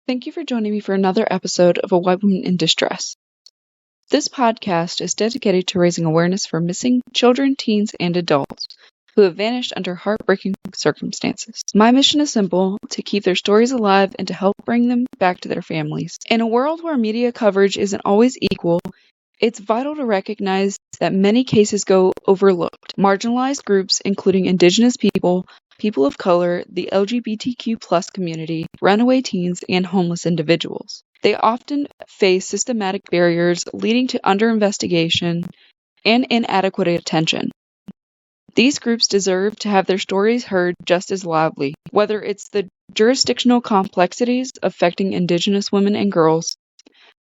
Thank you for joining me for another episode of A White Woman in Distress. This podcast is dedicated to raising awareness for missing children, teens, and adults who have vanished under heartbreaking circumstances. My mission is simple: to keep their stories alive and to help bring them back to their families. In a world where media coverage isn't always equal, it's vital to recognize that many cases go overlooked. Marginalized groups, including Indigenous people, people of color, the LGBTQ+ community, runaway teens, and homeless individuals. They often face systematic barriers leading to under-investigation and inadequate attention. These groups deserve to have their stories heard just as loudly, whether it's the jurisdictional complexities affecting Indigenous women and girls,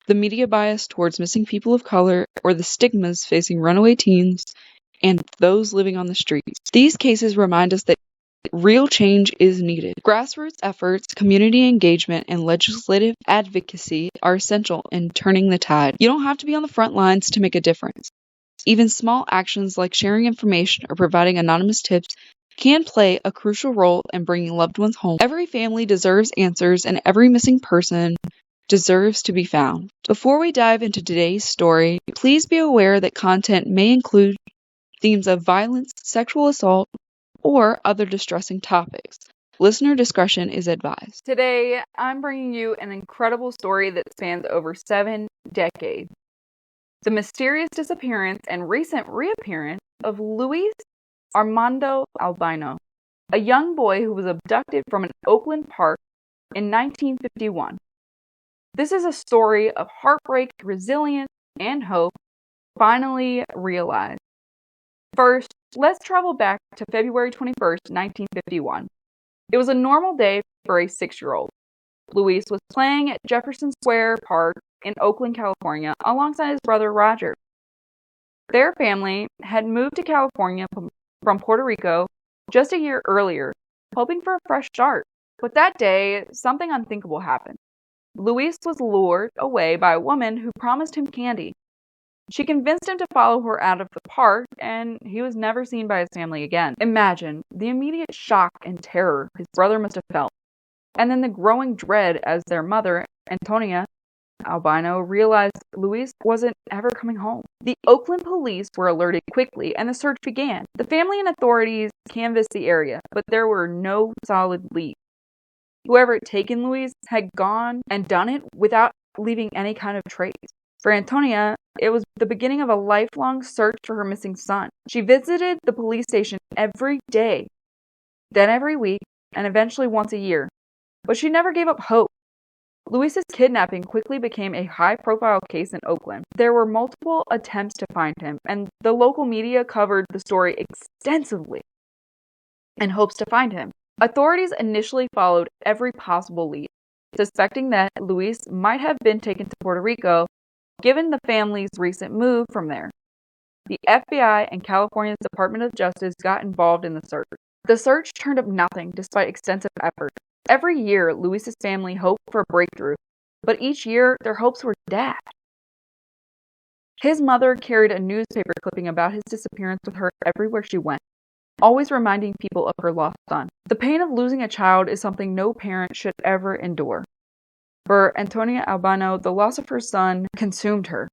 the media bias towards missing people of color, or the stigmas facing runaway teens and those living on the streets. These cases remind us that real change is needed. Grassroots efforts, community engagement, and legislative advocacy are essential in turning the tide. You don't have to be on the front lines to make a difference. Even small actions like sharing information or providing anonymous tips can play a crucial role in bringing loved ones home. Every family deserves answers, and every missing person deserves to be found. Before we dive into today's story, please be aware that content may include themes of violence, sexual assault, or other distressing topics. Listener discretion is advised. Today, I'm bringing you an incredible story that spans over 7 decades. The mysterious disappearance and recent reappearance of Luis Armando Albino, a young boy who was abducted from an Oakland park in 1951. This is a story of heartbreak, resilience, and hope finally realized. First, let's travel back to February 21st, 1951. It was a normal day for a 6-year-old. Luis was playing at Jefferson Square Park in Oakland, California, alongside his brother Roger. Their family had moved to California from Puerto Rico just a year earlier, hoping for a fresh start. But that day, something unthinkable happened. Luis was lured away by a woman who promised him candy. She convinced him to follow her out of the park, and he was never seen by his family again. Imagine the immediate shock and terror his brother must have felt, and then the growing dread as their mother, Antonia Albino, realized Luis wasn't ever coming home. The Oakland police were alerted quickly, and the search began. The family and authorities canvassed the area, but there were no solid leads. Whoever had taken Luis had gone and done it without leaving any kind of trace. For Antonia, it was the beginning of a lifelong search for her missing son. She visited the police station every day, then every week, and eventually once a year. But she never gave up hope. Luis's kidnapping quickly became a high-profile case in Oakland. There were multiple attempts to find him, and the local media covered the story extensively in hopes to find him. Authorities initially followed every possible lead, suspecting that Luis might have been taken to Puerto Rico, given the family's recent move from there. The FBI and California's Department of Justice got involved in the search. The search turned up nothing despite extensive effort. Every year, Luis's family hoped for a breakthrough, but each year, their hopes were dashed. His mother carried a newspaper clipping about his disappearance with her everywhere she went, always reminding people of her lost son. The pain of losing a child is something no parent should ever endure. For Antonia Albino, the loss of her son consumed her.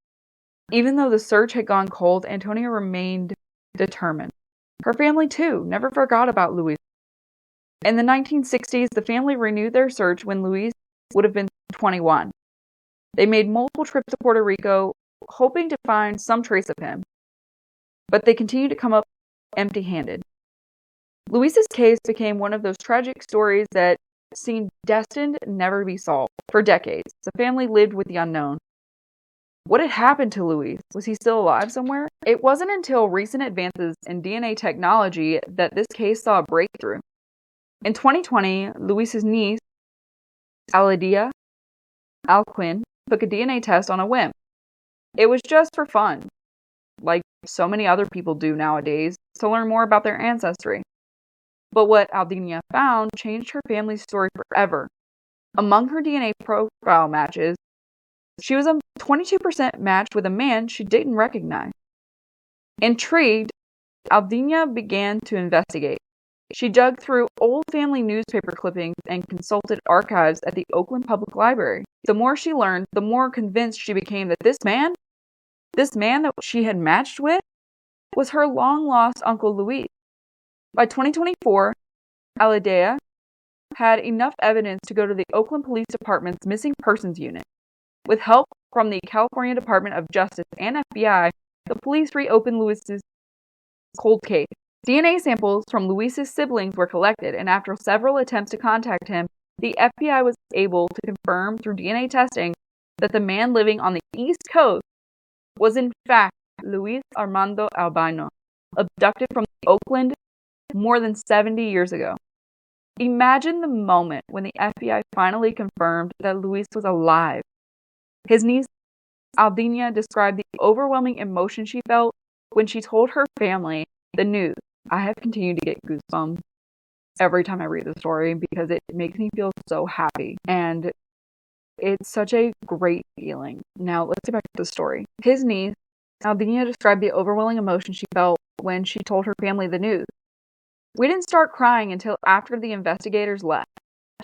Even though the search had gone cold, Antonia remained determined. Her family, too, never forgot about Luis. In the 1960s, the family renewed their search when Luis would have been 21. They made multiple trips to Puerto Rico, hoping to find some trace of him. But they continued to come up empty-handed. Luis's case became one of those tragic stories that seemed destined never to be solved. For decades, the family lived with the unknown. What had happened to Luis? Was he still alive somewhere? It wasn't until recent advances in DNA technology that this case saw a breakthrough. In 2020, Luis's niece, Alequin, took a DNA test on a whim. It was just for fun, like so many other people do nowadays, to learn more about their ancestry. But what Albino found changed her family's story forever. Among her DNA profile matches, she was a 22% match with a man she didn't recognize. Intrigued, Albino began to investigate. She dug through old family newspaper clippings and consulted archives at the Oakland Public Library. The more she learned, the more convinced she became that this man that she had matched with, was her long-lost Uncle Luis. By 2024, Alidea had enough evidence to go to the Oakland Police Department's Missing Persons Unit. With help from the California Department of Justice and FBI, the police reopened Luis's cold case. DNA samples from Luis's siblings were collected, and after several attempts to contact him, the FBI was able to confirm through DNA testing that the man living on the East Coast was in fact Luis Armando Albino, abducted from Oakland more than 70 years ago. Imagine the moment when the FBI finally confirmed that Luis was alive. His niece, Albino, described the overwhelming emotion she felt when she told her family the news. I have continued to get goosebumps every time I read the story because it makes me feel so happy. And it's such a great feeling. Now, let's get back to the story. His niece, Albino, described the overwhelming emotion she felt when she told her family the news. We didn't start crying until after the investigators left,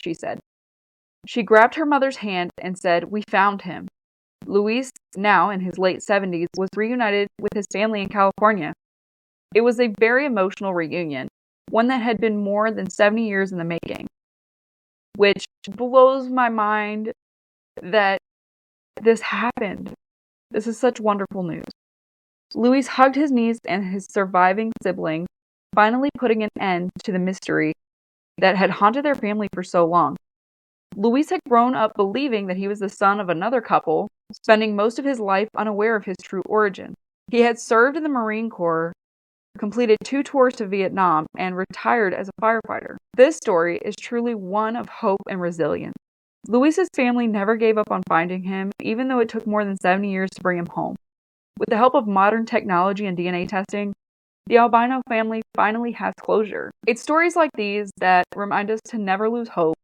she said. She grabbed her mother's hand and said, "We found him." Luis, now in his late 70s, was reunited with his family in California. It was a very emotional reunion, one that had been more than 70 years in the making, which blows my mind that this happened. This is such wonderful news. Luis hugged his niece and his surviving siblings, finally putting an end to the mystery that had haunted their family for so long. Luis had grown up believing that he was the son of another couple, spending most of his life unaware of his true origin. He had served in the Marine Corps, completed 2 tours to Vietnam, and retired as a firefighter. This story is truly one of hope and resilience. Luis's family never gave up on finding him, even though it took more than 70 years to bring him home. With the help of modern technology and DNA testing, the Albino family finally has closure. It's stories like these that remind us to never lose hope,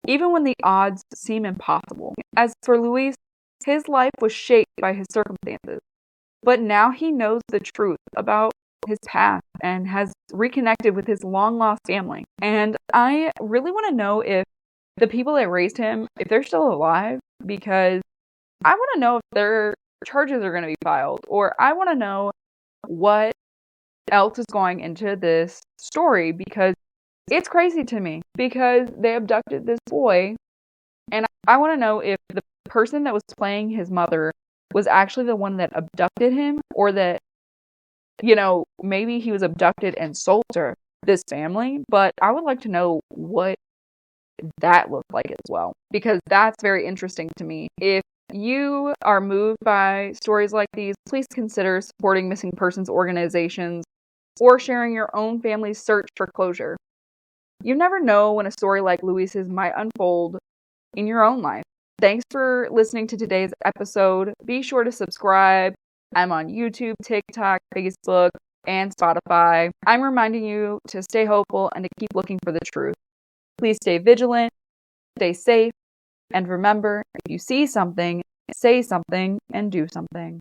even when the odds seem impossible. As for Luis, his life was shaped by his circumstances, but now he knows the truth about his past and has reconnected with his long-lost family. And I really want to know if the people that raised him, if they're still alive, because I want to know if their charges are going to be filed, or I want to know what else is going into this story, because it's crazy to me, because they abducted this boy, and I want to know if the person that was playing his mother was actually the one that abducted him, or that, you know, maybe he was abducted and sold to this family. But I would like to know what that looked like as well, because that's very interesting to me. If you are moved by stories like these, please consider supporting missing persons organizations or sharing your own family's search for closure. You never know when a story like Luis's might unfold in your own life. Thanks for listening to today's episode. Be sure to subscribe. I'm on YouTube, TikTok, Facebook, and Spotify. I'm reminding you to stay hopeful and to keep looking for the truth. Please stay vigilant, stay safe, and remember, if you see something, say something, and do something.